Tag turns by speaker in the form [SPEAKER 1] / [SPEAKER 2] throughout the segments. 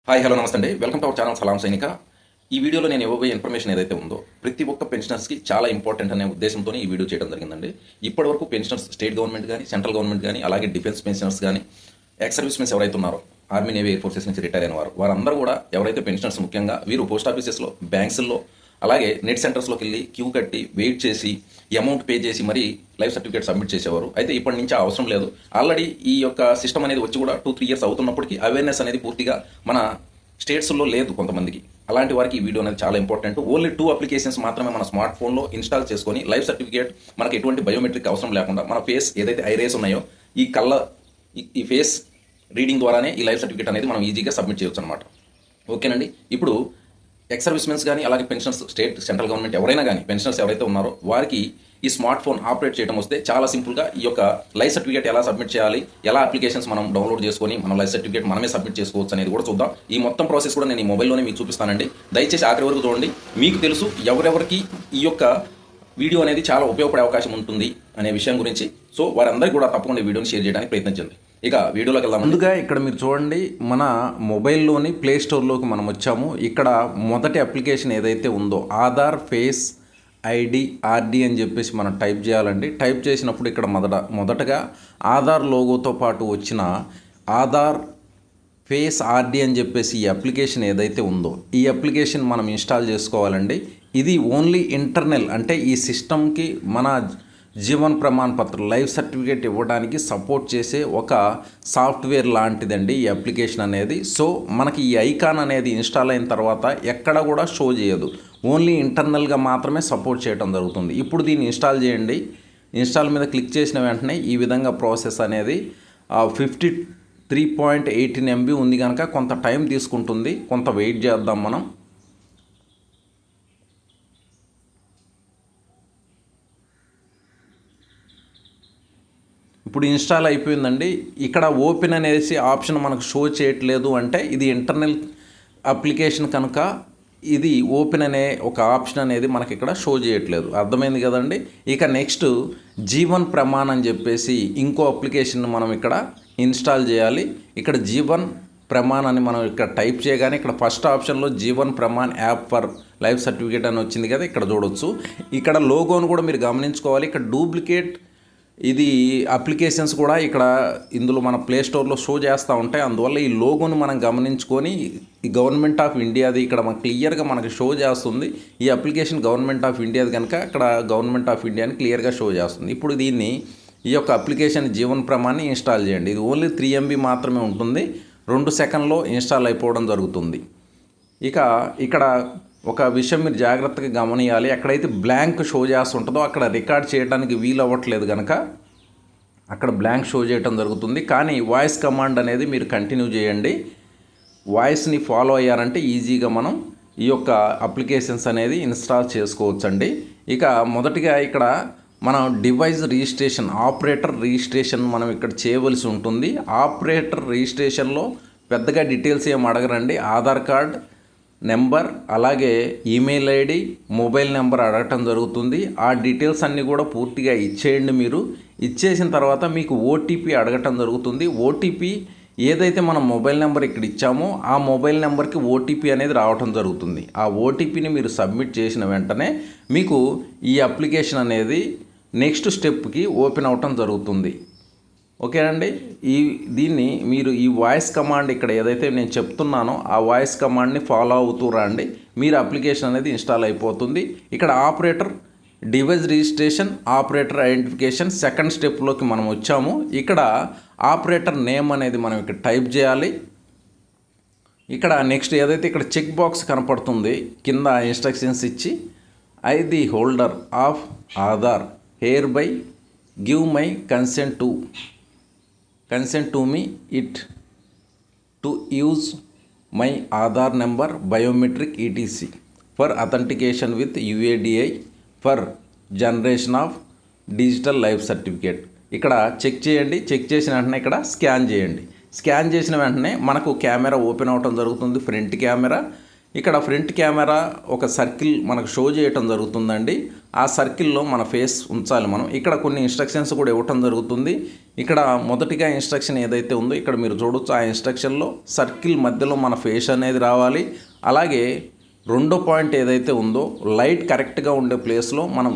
[SPEAKER 1] Hi hello నమస్తే అండి. Welcome to our channel సలాం సైనిక. ఈ వీడియోలో నేను ఇవ్వబోయే ఇన్ఫర్మేషన్ ఏదైతే ఉందో ప్రతి ఒక్క పెన్షనర్స్కి చాలా ఇంపార్టెంట్ అనే ఉద్దేశంతో ఈ వీడియో చేయడం జరిగిందండి. ఇప్పటివరకు పెన్షనర్స్ స్టేట్ గవర్నమెంట్ కానీ సెంట్రల్ గవర్నమెంట్ కానీ అలాగే డిఫెన్స్ పెన్షనర్స్ కానీ ఎక్స్ సర్వీస్ మెన్స్ ఎవరైతే ఉన్నారో ఆర్మీ నేవీ ఎయిర్ ఫోర్సెస్ నుంచి రిటైర్ అయిన వారందరూ కూడా ఎవరైతే పెన్షనర్స్ ముఖ్యంగా వీరు పోస్ట్ ఆఫీసెస్లో బ్యాంక్స్లో అలాగే నెట్ సెంటర్స్లోకి వెళ్ళి క్యూ కట్టి వెయిట్ చేసి అమౌంట్ పే చేసి మరీ లైఫ్ సర్టిఫికేట్ సబ్మిట్ చేసేవారు. అయితే ఇప్పటి నుంచి అవసరం లేదు. ఆల్రెడీ ఈ యొక్క సిస్టమ్ అనేది వచ్చి కూడా 2-3 ఇయర్స్ అవుతున్నప్పటికీ అవేర్నెస్ అనేది పూర్తిగా మన స్టేట్స్లో లేదు కొంతమందికి. అలాంటి వారికి ఈ వీడియో అనేది చాలా ఇంపార్టెంట్. ఓన్లీ 2 అప్లికేషన్స్ మాత్రమే మన స్మార్ట్ ఫోన్లో ఇన్స్టాల్ చేసుకొని లైఫ్ సర్టిఫికేట్ మనకు ఎటువంటి బయోమెట్రిక్ అవసరం లేకుండా మన ఫేస్ ఏదైతే ఐరేస్ ఉన్నాయో ఈ ఈ ఫేస్ రీడింగ్ ద్వారానే ఈ లైఫ్ సర్టిఫికేట్ అనేది మనం ఈజీగా సబ్మిట్ చేయొచ్చు అనమాట. ఓకేనండి. ఇప్పుడు ఎక్స్ సర్వీస్ మెన్స్ కానీ అలాగే పెన్షనర్స్ స్టేట్ సెంట్రల్ గవర్నమెంట్ ఎవరైనా కానీ పెన్షనర్స్ ఎవరైతే ఉన్నారో వారికి ఈ స్మార్ట్ ఫోన్ ఆపరేట్ చేయడం వస్తే చాలా సింపుల్గా ఈ యొక్క లైఫ్ సర్టిఫికేట్ ఎలా సబ్మిట్ చేయాలి, ఎలా అప్లికేషన్స్ మనం డౌన్లోడ్ చేసుకొని మన లైఫ్ సర్టిఫికేట్ మనమే సబ్మిట్ చేసుకోవచ్చు అనేది కూడా చూద్దాం. ఈ మొత్తం ప్రాసెస్ కూడా నేను ఈ మొబైల్లోనే మీకు చూపిస్తానండి. దయచేసి ఆఖరి వరకు చూడండి. మీకు తెలుసు ఎవరెవరికి ఈ యొక్క వీడియో అనేది చాలా ఉపయోగపడే అవకాశం ఉంటుంది అనే విషయం గురించి. సో వారందరికీ కూడా తప్పకుండా ఈ వీడియోని షేర్ చేయడానికి ప్రయత్నించండి. ఇక వీడియోలోకి వెళ్దాం. ముందుగా ఇక్కడ మీరు చూడండి, మన మొబైల్లోని ప్లే స్టోర్లోకి మనం వచ్చాము. ఇక్కడ మొదటి అప్లికేషన్ ఏదైతే ఉందో ఆధార్ ఫేస్ ఐడి ఆర్డి అని చెప్పేసి మనం టైప్ చేయాలండి. టైప్ చేసినప్పుడు ఇక్కడ మొదటగా ఆధార్ లోగోతో పాటు వచ్చిన ఆధార్ ఫేస్ ఆర్డి అని చెప్పేసి ఈ అప్లికేషన్ ఏదైతే ఉందో ఈ అప్లికేషన్ మనం ఇన్స్టాల్ చేసుకోవాలండి. ఇది ఓన్లీ ఇంటర్నల్, అంటే ఈ సిస్టమ్కి మన జీవన్ ప్రమాణ పత్రం లైఫ్ సర్టిఫికేట్ ఇవ్వడానికి సపోర్ట్ చేసే ఒక సాఫ్ట్వేర్ లాంటిదండి ఈ అప్లికేషన్ అనేది. సో మనకి ఈ ఐకాన్ అనేది ఇన్స్టాల్ అయిన తర్వాత ఎక్కడ కూడా షో చేయదు, ఓన్లీ ఇంటర్నల్గా మాత్రమే సపోర్ట్ చేయడం జరుగుతుంది. ఇప్పుడు దీన్ని ఇన్స్టాల్ చేయండి. ఇన్స్టాల్ మీద క్లిక్ చేసిన వెంటనే ఈ విధంగా ప్రాసెస్ అనేది 53.18 MB ఉంది కనుక కొంత టైం తీసుకుంటుంది, కొంత వెయిట్ చేద్దాం మనం. ఇప్పుడు ఇన్స్టాల్ అయిపోయిందండి. ఇక్కడ ఓపెన్ అనేసి ఆప్షన్ మనకు షో చేయట్లేదు, అంటే ఇది ఇంటర్నల్ అప్లికేషన్ కనుక ఇది ఓపెన్ అనే ఒక ఆప్షన్ అనేది మనకి ఇక్కడ షో చేయట్లేదు. అర్థమైంది కదండి. ఇక నెక్స్ట్ జీవన్ ప్రమాణ్ అని చెప్పేసి ఇంకో అప్లికేషన్ మనం ఇక్కడ ఇన్స్టాల్ చేయాలి. ఇక్కడ జీవన్ ప్రమాణ్ అని మనం ఇక్కడ టైప్ చేయగానే ఇక్కడ ఫస్ట్ ఆప్షన్లో Jeevan Pramaan app for life certificate అని వచ్చింది కదా, ఇక్కడ చూడవచ్చు. ఇక్కడ లోగోను కూడా మీరు గమనించుకోవాలి. ఇక్కడ డూప్లికేట్ ఇది అప్లికేషన్స్ కూడా ఇక్కడ ఇందులో మన ప్లే స్టోర్లో షో చేస్తూ ఉంటాయి. అందువల్ల ఈ లోగోను మనం గమనించుకొని ఈ గవర్నమెంట్ ఆఫ్ ఇండియాది ఇక్కడ మనకు క్లియర్గా మనకి షో చేస్తుంది. ఈ అప్లికేషన్ గవర్నమెంట్ ఆఫ్ ఇండియాది కనుక ఇక్కడ గవర్నమెంట్ ఆఫ్ ఇండియాని క్లియర్గా షో చేస్తుంది. ఇప్పుడు దీన్ని ఈ యొక్క అప్లికేషన్ జీవన్ ప్రమాణాన్ని ఇన్స్టాల్ చేయండి. ఇది ఓన్లీ 3 MB మాత్రమే ఉంటుంది, 2 సెకండ్లో ఇన్స్టాల్ అయిపోవడం జరుగుతుంది. ఇక ఇక్కడ ఒక విషయం మీరు జాగ్రత్తగా గమనియాలి. ఎక్కడైతే బ్లాంక్ షో చేస్తుంటుందో అక్కడ రికార్డ్ చేయడానికి వీలు అవ్వట్లేదు కనుక అక్కడ బ్లాంక్ షో చేయడం జరుగుతుంది. కానీ వాయిస్ కమాండ్ అనేది మీరు కంటిన్యూ చేయండి. వాయిస్ని ఫాలో అయ్యారంటే ఈజీగా మనం ఈ యొక్క అప్లికేషన్స్ అనేది ఇన్స్టాల్ చేసుకోవచ్చండి. ఇక మొదటిగా ఇక్కడ మనం డివైస్ రిజిస్ట్రేషన్ ఆపరేటర్ రిజిస్ట్రేషన్ మనం ఇక్కడ చేయవలసి ఉంటుంది. ఆపరేటర్ రిజిస్ట్రేషన్లో పెద్దగా డీటెయిల్స్ ఏం అడగరండి. ఆధార్ కార్డ్ నెంబర్ అలాగే ఈమెయిల్ ఐడి మొబైల్ నెంబర్ అడగటం జరుగుతుంది. ఆ డీటెయిల్స్ అన్నీ కూడా పూర్తిగా ఇచ్చేయండి. మీరు ఇచ్చేసిన తర్వాత మీకు ఓటీపీ అడగటం జరుగుతుంది. ఓటీపీ ఏదైతే మనం మొబైల్ నెంబర్ ఇక్కడ ఇచ్చామో ఆ మొబైల్ నెంబర్కి ఓటీపీ అనేది రావటం జరుగుతుంది. ఆ ఓటీపీని మీరు సబ్మిట్ చేసిన వెంటనే మీకు ఈ అప్లికేషన్ అనేది నెక్స్ట్ స్టెప్కి ఓపెన్ అవటం జరుగుతుంది. ఓకేనండి. దీన్ని మీరు ఈ వాయిస్ కమాండ్ ఇక్కడ ఏదైతే నేను చెప్తున్నానో ఆ వాయిస్ కమాండ్ని ఫాలో అవుతూ రండి. మీరు అప్లికేషన్ అనేది ఇన్స్టాల్ అయిపోతుంది. ఇక్కడ operator device registration operator identification second స్టెప్లోకి మనం వచ్చాము. ఇక్కడ ఆపరేటర్ నేమ్ అనేది మనం ఇక్కడ టైప్ చేయాలి. ఇక్కడ నెక్స్ట్ ఏదైతే ఇక్కడ చెక్ బాక్స్ కనపడుతుంది కింద ఇన్స్ట్రక్షన్స్ ఇచ్చి I the holder of Aadhaar hereby give my consent to me it to use my Aadhaar number biometric ETC for authentication with UIDAI for generation of digital life certificate. ఇక్కడ check చేయండి. Check చేసిన వెంటనే ఇక్కడ scan చేయండి. Scan చేసిన వెంటనే మనకు camera open అవటం జరుగుతుంది, ఫ్రంట్ కెమెరా. ఇక్కడ ఫ్రంట్ కెమెరా ఒక సర్కిల్ మనకు షో చేయటం జరుగుతుందండి. ఆ సర్కిల్లో మన ఫేస్ ఉంచాలి మనం. ఇక్కడ కొన్ని ఇన్స్ట్రక్షన్స్ కూడా ఇవ్వటం జరుగుతుంది. ఇక్కడ మొదటిగా ఇన్స్ట్రక్షన్ ఏదైతే ఉందో ఇక్కడ మీరు చూడొచ్చు. ఆ ఇన్స్ట్రక్షన్లో సర్కిల్ మధ్యలో మన ఫేస్ అనేది రావాలి. అలాగే రెండో పాయింట్ ఏదైతే ఉందో లైట్ కరెక్ట్గా ఉండే ప్లేస్లో మనం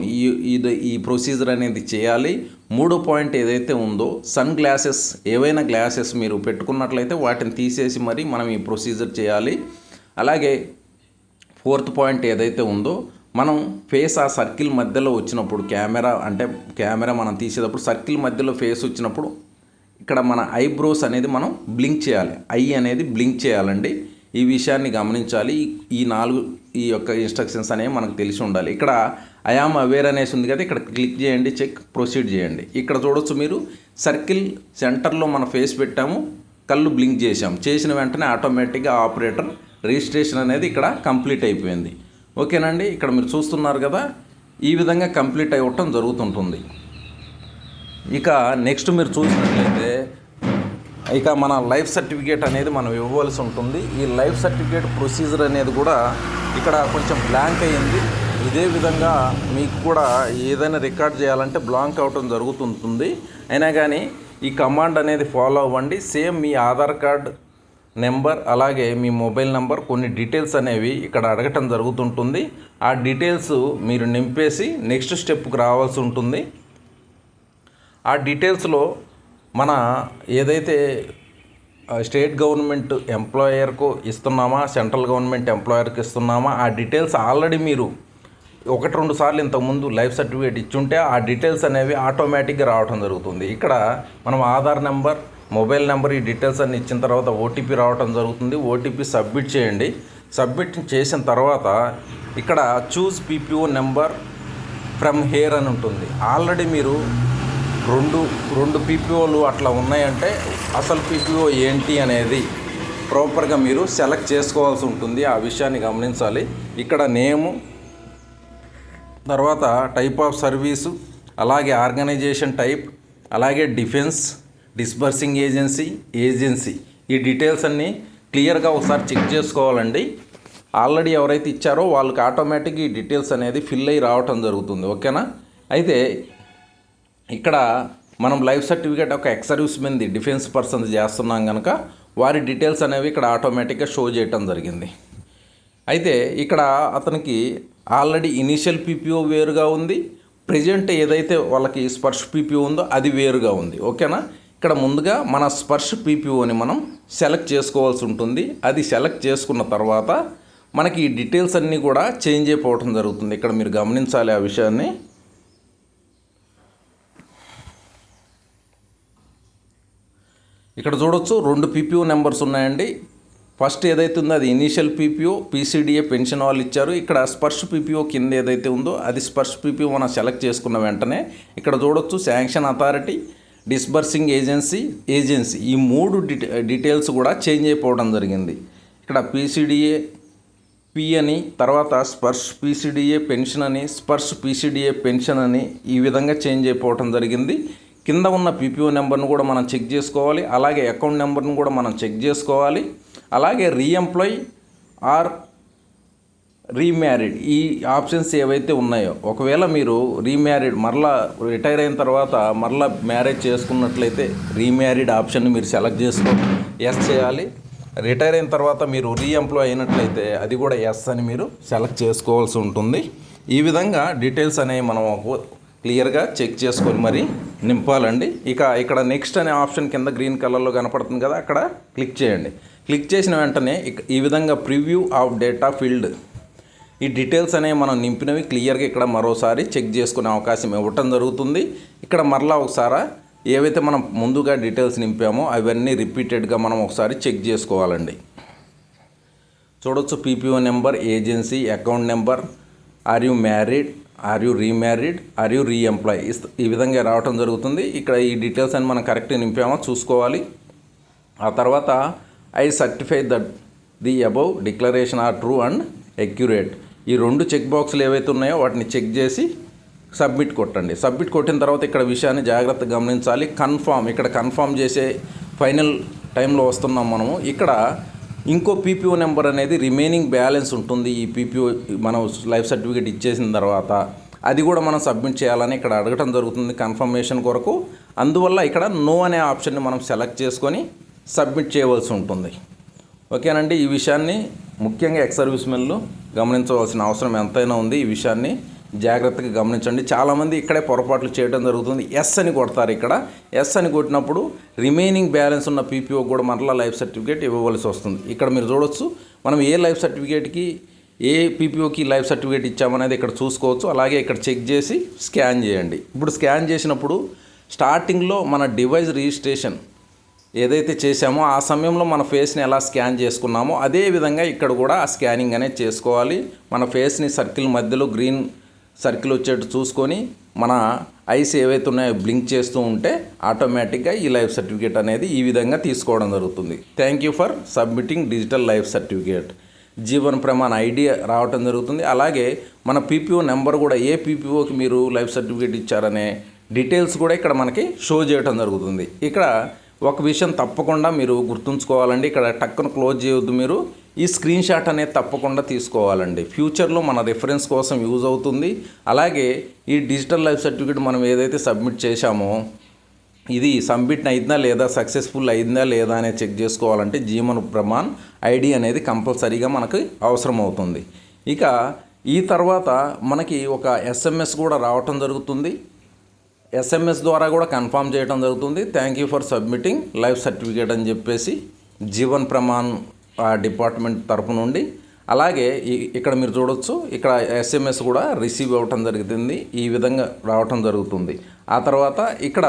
[SPEAKER 1] ఈ ప్రొసీజర్ అనేది చేయాలి. మూడో పాయింట్ ఏదైతే ఉందో సన్ గ్లాసెస్ ఏవైనా గ్లాసెస్ మీరు పెట్టుకున్నట్లయితే వాటిని తీసేసి మరి మనం ఈ ప్రొసీజర్ చేయాలి. అలాగే ఫోర్త్ పాయింట్ ఏదైతే ఉందో మనం ఫేస్ ఆ సర్కిల్ మధ్యలో వచ్చినప్పుడు కెమెరా మనం తీసేటప్పుడు సర్కిల్ మధ్యలో ఫేస్ వచ్చినప్పుడు ఇక్కడ మన ఐబ్రోస్ అనేది మనం బ్లింక్ చేయాలి. ఐ అనేది బ్లింక్ చేయాలండి. ఈ విషయాన్ని గమనించాలి. ఈ యొక్క ఇన్స్ట్రక్షన్స్ అనేవి మనకు తెలిసి ఉండాలి. ఇక్కడ ఐఆమ్ అవేర్ అనేసి ఉంది కదా, ఇక్కడ క్లిక్ చేయండి, చెక్ ప్రొసీడ్ చేయండి. ఇక్కడ చూడొచ్చు మీరు సర్కిల్ సెంటర్లో మన ఫేస్ పెట్టాము, కళ్ళు బ్లింక్ చేసిన వెంటనే ఆటోమేటిక్గా ఆపరేటర్ రిజిస్ట్రేషన్ అనేది ఇక్కడ కంప్లీట్ అయిపోయింది. ఓకేనండి, ఇక్కడ మీరు చూస్తున్నారు కదా, ఈ విధంగా కంప్లీట్ అవ్వటం జరుగుతుంటుంది. ఇక నెక్స్ట్ మీరు చూసినట్లయితే ఇక మన లైఫ్ సర్టిఫికేట్ అనేది మనం ఇవ్వవలసి ఉంటుంది. ఈ లైఫ్ సర్టిఫికేట్ ప్రొసీజర్ అనేది కూడా ఇక్కడ కొంచెం బ్లాంక్ అయ్యింది. ఇదే విధంగా మీకు కూడా ఏదైనా రికార్డ్ చేయాలంటే బ్లాంక్ అవటం జరుగుతుంటుంది. అయినా కానీ ఈ కమాండ్ అనేది ఫాలో అవ్వండి. సేమ్ మీ ఆధార్ కార్డ్ నెంబర్ అలాగే మీ మొబైల్ నెంబర్ కొన్ని డీటెయిల్స్ అనేవి ఇక్కడ అడగటం జరుగుతుంటుంది. ఆ డీటెయిల్స్ మీరు నింపేసి నెక్స్ట్ స్టెప్కి రావాల్సి ఉంటుంది. ఆ డీటెయిల్స్లో మన ఏదైతే స్టేట్ గవర్నమెంట్ ఎంప్లాయర్కు ఇస్తున్నామా, సెంట్రల్ గవర్నమెంట్ ఎంప్లాయర్కి ఇస్తున్నామా, ఆ డీటెయిల్స్ ఆల్రెడీ మీరు 1-2 సార్లు ఇంతకుముందు లైఫ్ సర్టిఫికేట్ ఇచ్చుంటే ఆ డీటెయిల్స్ అనేవి ఆటోమేటిక్గా రావడం జరుగుతుంది. ఇక్కడ మనం ఆధార్ నెంబర్, మొబైల్ నెంబర్ ఈ డీటెయిల్స్ అన్ని ఇచ్చిన తర్వాత ఓటీపీ రావడం జరుగుతుంది. ఓటీపీ సబ్మిట్ చేయండి. సబ్మిట్ చేసిన తర్వాత ఇక్కడ choose PPO number from here అని ఉంటుంది. ఆల్రెడీ మీరు రెండు పీపీఓలు అట్లా ఉన్నాయంటే అసలు పీపీఓ ఏంటి అనేది ప్రాపర్గా మీరు సెలెక్ట్ చేసుకోవాల్సి ఉంటుంది. ఆ విషయాన్ని గమనించాలి. ఇక్కడ నేము, తర్వాత టైప్ ఆఫ్ సర్వీసు, అలాగే ఆర్గనైజేషన్ టైప్, అలాగే డిఫెన్స్, డిస్బర్సింగ్ ఏజెన్సీ ఈ డీటెయిల్స్ అన్నీ క్లియర్గా ఒకసారి చెక్ చేసుకోవాలండి. ఆల్రెడీ ఎవరైతే ఇచ్చారో వాళ్ళకి ఆటోమేటిక్గా ఈ డీటెయిల్స్ అనేది ఫిల్ అయ్యి రావటం జరుగుతుంది. ఓకేనా? అయితే ఇక్కడ మనం లైఫ్ సర్టిఫికేట్ ఒక ఎక్స్ సర్వీస్ మెన్ది డిఫెన్స్ పర్సన్ చేస్తున్నాం కనుక వారి డీటెయిల్స్ అనేవి ఇక్కడ ఆటోమేటిక్గా షో చేయటం జరిగింది. అయితే ఇక్కడ అతనికి ఆల్రెడీ ఇనీషియల్ పీపీఓ వేరుగా ఉంది, ప్రజెంట్ ఏదైతే వాళ్ళకి స్పర్శ్ పీపీఓ ఉందో అది వేరుగా ఉంది. ఓకేనా? ఇక్కడ ముందుగా మన స్పర్శ్ పీపీఓని మనం సెలెక్ట్ చేసుకోవాల్సి ఉంటుంది. అది సెలెక్ట్ చేసుకున్న తర్వాత మనకి ఈ డీటెయిల్స్ అన్నీ కూడా చేంజ్ అయిపోవటం జరుగుతుంది. ఇక్కడ మీరు గమనించాలి ఆ విషయాన్ని. ఇక్కడ చూడొచ్చు 2 పీపీఓ నెంబర్స్ ఉన్నాయండి. ఫస్ట్ ఏదైతే ఉందో అది ఇనీషియల్ పీపీఓ, పీసీడీఏ పెన్షన్ వాళ్ళు ఇచ్చారు. ఇక్కడ స్పర్శ్ పీపీఓ కింద ఏదైతే ఉందో అది స్పర్శ్ పీపీఓ మనం సెలెక్ట్ చేసుకున్న వెంటనే ఇక్కడ చూడొచ్చు శాంక్షన్ అథారిటీ, డిస్బర్సింగ్ ఏజెన్సీ ఈ 3 డీటెయిల్స్ కూడా చేంజ్ అయిపోవడం జరిగింది. ఇక్కడ పీసీడీఏ పి అని, తర్వాత స్పర్శ్ పీసీడీఏ పెన్షన్ అని, స్పర్శ్ పీసీడీఏ పెన్షన్ అని ఈ విధంగా చేంజ్ అయిపోవడం జరిగింది. కింద ఉన్న పీపీఓ నెంబర్ను కూడా మనం చెక్ చేసుకోవాలి. అలాగే అకౌంట్ నెంబర్ను కూడా మనం చెక్ చేసుకోవాలి. అలాగే రీఎంప్లాయ్ ఆర్ రీమ్యారీడ్ ఈ ఆప్షన్స్ ఏవైతే ఉన్నాయో, ఒకవేళ మీరు రీమ్యారీడ్ మరలా రిటైర్ అయిన తర్వాత మరలా మ్యారేజ్ చేసుకున్నట్లయితే రీమ్యారీడ్ ఆప్షన్ని మీరు సెలెక్ట్ ఎస్ చేయాలి. రిటైర్ అయిన తర్వాత మీరు రీఎంప్లాయ్ అయినట్లయితే అది కూడా ఎస్ అని మీరు సెలెక్ట్ చేసుకోవాల్సి ఉంటుంది. ఈ విధంగా డీటెయిల్స్ అనేవి మనం క్లియర్గా చెక్ చేసుకొని మరి నింపాలండి. ఇక ఇక్కడ నెక్స్ట్ అనే ఆప్షన్ కింద గ్రీన్ కలర్లో కనపడుతుంది కదా, అక్కడ క్లిక్ చేయండి. క్లిక్ చేసిన వెంటనే ఈ విధంగా ప్రివ్యూ ఆఫ్ డేటా ఫీల్డ్ ఈ డీటెయిల్స్ అనేవి మనం నింపినవి క్లియర్గా ఇక్కడ మరోసారి చెక్ చేసుకునే అవకాశం ఇవ్వటం జరుగుతుంది. ఇక్కడ మరలా ఒకసారి ఏవైతే మనం ముందుగా డీటెయిల్స్ నింపామో అవన్నీ రిపీటెడ్గా మనం ఒకసారి చెక్ చేసుకోవాలండి. చూడొచ్చు PPO number, agency, account number, are you married, are you remarried, are you reemploy ఈ విధంగా రావటం జరుగుతుంది. ఇక్కడ ఈ డీటెయిల్స్ అని మనం కరెక్ట్గా నింపామో చూసుకోవాలి. ఆ తర్వాత I certify that the above declaration are true and accurate ఈ 2 చెక్ బాక్సులు ఏవైతే ఉన్నాయో వాటిని చెక్ చేసి సబ్మిట్ కొట్టండి. సబ్మిట్ కొట్టిన తర్వాత ఇక్కడ విషయాన్ని జాగ్రత్తగా గమనించాలి. ఇక్కడ కన్ఫామ్ చేసే ఫైనల్ టైంలో వస్తున్నాం మనము. ఇక్కడ ఇంకో పీపీఓ నెంబర్ అనేది రిమైనింగ్ బ్యాలెన్స్ ఉంటుంది. ఈ పీపీఓ మనం లైఫ్ సర్టిఫికేట్ ఇచ్చేసిన తర్వాత అది కూడా మనం సబ్మిట్ చేయాలని ఇక్కడ అడగటం జరుగుతుంది కన్ఫర్మేషన్ కొరకు. అందువల్ల ఇక్కడ నో అనే ఆప్షన్ని మనం సెలెక్ట్ చేసుకొని సబ్మిట్ చేయవలసి ఉంటుంది. ఓకేనండి, ఈ విషయాన్ని ముఖ్యంగా ఎక్స్ సర్వీస్ మెన్లు గమనించవలసిన అవసరం ఎంతైనా ఉంది. ఈ విషయాన్ని జాగ్రత్తగా గమనించండి. చాలామంది ఇక్కడే పొరపాట్లు చేయడం జరుగుతుంది. ఎస్ అని కొడతారు. ఇక్కడ ఎస్ అని కొట్టినప్పుడు రిమైనింగ్ బ్యాలెన్స్ ఉన్న పీపీఓ కూడా మరలా లైఫ్ సర్టిఫికేట్ ఇవ్వవలసి వస్తుంది. ఇక్కడ మీరు చూడొచ్చు, మనం ఏ లైఫ్ సర్టిఫికేట్కి ఏ పీపీఓకి లైఫ్ సర్టిఫికేట్ ఇచ్చామనేది ఇక్కడ చూసుకోవచ్చు. అలాగే ఇక్కడ చెక్ చేసి స్కాన్ చేయండి. ఇప్పుడు స్కాన్ చేసినప్పుడు స్టార్టింగ్లో మన డివైస్ రిజిస్ట్రేషన్ ఏదైతే చేసామో ఆ సమయంలో మన ఫేస్ని ఎలా స్కాన్ చేసుకున్నామో అదే విధంగా ఇక్కడ కూడా ఆ స్కానింగ్ అనేది చేసుకోవాలి. మన ఫేస్ని సర్కిల్ మధ్యలో గ్రీన్ సర్కిల్ వచ్చేట్టు చూసుకొని మన ఐస్ ఏవైతే ఉన్నాయో బ్లింక్ చేస్తూ ఉంటే ఆటోమేటిక్గా ఈ లైఫ్ సర్టిఫికేట్ అనేది ఈ విధంగా తీసుకోవడం జరుగుతుంది. Thank you for submitting digital life certificate. Jeevan Pramaan ID రావటం జరుగుతుంది. అలాగే మన పీపీఓ నెంబర్ కూడా ఏ పీపీఓకి మీరు లైఫ్ సర్టిఫికేట్ ఇచ్చారనే డీటెయిల్స్ కూడా ఇక్కడ మనకి షో చేయడం జరుగుతుంది. ఇక్కడ ఒక విషయం తప్పకుండా మీరు గుర్తుంచుకోవాలండి. ఇక్కడ టక్కును క్లోజ్ చేయొద్దు. మీరు ఈ స్క్రీన్ షాట్ అనేది తప్పకుండా తీసుకోవాలండి. ఫ్యూచర్లో మన రిఫరెన్స్ కోసం యూజ్ అవుతుంది. అలాగే ఈ డిజిటల్ లైఫ్ సర్టిఫికేట్ మనం ఏదైతే సబ్మిట్ చేశామో ఇది సబ్మిట్ అయిందా లేదా, సక్సెస్ఫుల్ అయిందా లేదా అనేది చెక్ చేసుకోవాలంటే జీవన్ ప్రమాణ్ ఐడి అనేది కంపల్సరీగా మనకు అవసరం అవుతుంది. ఇక ఈ తర్వాత మనకి ఒక ఎస్ఎంఎస్ కూడా రావటం జరుగుతుంది. ఎస్ఎంఎస్ ద్వారా కూడా కన్ఫర్మ్ చేయడం జరుగుతుంది. Thank you for submitting life certificate అని చెప్పేసి జీవన్ ప్రమాణ్ డిపార్ట్మెంట్ తరపు నుండి. అలాగే ఇక్కడ మీరు చూడొచ్చు, ఇక్కడ ఎస్ఎంఎస్ కూడా రిసీవ్ అవ్వటం జరుగుతుంది. ఈ విధంగా రావటం జరుగుతుంది. ఆ తర్వాత ఇక్కడ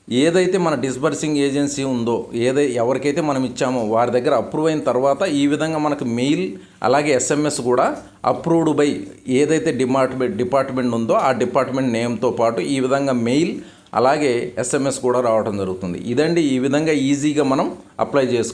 [SPEAKER 1] ఏదైతే మన డిస్బర్సింగ్ ఏజెన్సీ ఉందో ఎవరికైతే మనం ఇచ్చామో వారి దగ్గర అప్రూవ్ అయిన తర్వాత ఈ విధంగా మనకు మెయిల్ అలాగే ఎస్ఎంఎస్ కూడా అప్రూవ్డ్ బై ఏదైతే డిపార్ట్మెంట్ ఉందో ఆ డిపార్ట్మెంట్ నేమ్తో పాటు ఈ విధంగా మెయిల్ అలాగే ఎస్ఎంఎస్ కూడా రావడం జరుగుతుంది. ఇదండి, ఈ విధంగా ఈజీగా మనం అప్లై చేసుకోవాలి.